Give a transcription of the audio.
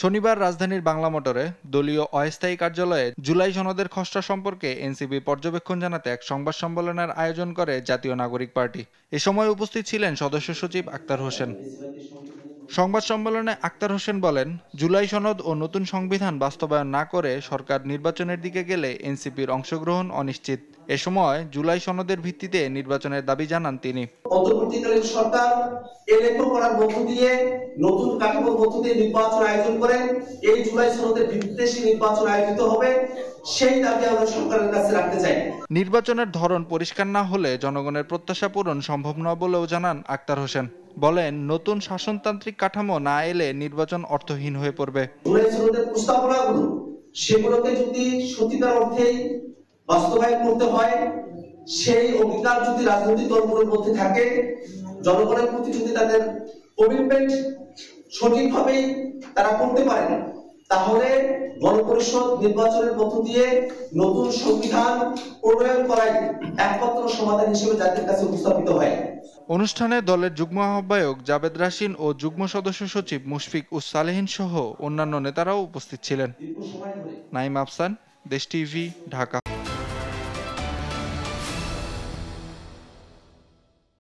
শনিবার রাজধানীর বাংলা মোটরে দলীয় অস্থায়ী কার্যালয়ে জুলাই সনদের খসড়া সম্পর্কে এনসিপি পর্যবেক্ষণ জানাতে এক সংবাদ সম্মেলনের আয়োজন করে জাতীয় নাগরিক পার্টি। এ সময় উপস্থিত ছিলেন সদস্য সচিব আক্তার হোসেন। সংবাদ সম্মেলনে আক্তার হোসেন বলেন, জুলাই সনদ ও নতুন সংবিধান বাস্তবায়ন না করে সরকার নির্বাচনের দিকে গেলে এনসিপির অংশগ্রহণ অনিশ্চিত। এ সময় জুলাই সনদের ভিত্তিতে নির্বাচনের দাবি জানান তিনি। অন্তর্বর্তীকালীন সরকার এলেখো করার মধ্য দিয়ে নতুন কাঠামোর মধ্য দিয়ে নির্বাচন আয়োজন করেন। এই জুলাই সনদের ভিত্তিতে সেই নির্বাচন আয়োজিত হবে, সেই দাবি আমরা সরকারের কাছে রাখতে চাই। নির্বাচনের ধরন পরিষ্কার না হলে জনগণের প্রত্যাশা পূরণ সম্ভব নয় বলেও জানান আক্তার হোসেন। বলেন, নতুন শাসনতান্ত্রিক কাঠামো না এলে নির্বাচন অর্থহীন হয়ে পড়বে। জুলাই সনদের প্রস্তাবনাগুলো সেগুলোকে যদি সত্যিকার অর্থেই বাস্তবায়ন করতে হয়, সেই অঙ্গীকার যদি রাজনৈতিক দলগুলোর মধ্যে থাকে, জনগণের প্রতি যদি তাদের কমিটমেন্ট সঠিকভাবে তারা করতে পারেন, তাহলে গণপরিষদ নির্বাচনের মধ্য দিয়ে নতুন সংবিধান প্রণয়ন করাই একমাত্র সমাধান হিসেবে জাতির কাছে উপস্থাপিত হয়। অনুষ্ঠানে দলের যুগ্ম আহ্বায়ক জাবেদ রাশিন ও যুগ্ম সদস্য সচিব মুশফিক উস সালেহীন সহ অন্যান্য নেতারাও উপস্থিত ছিলেন। নাইম আফসান, দেশ টিভি, ঢাকা।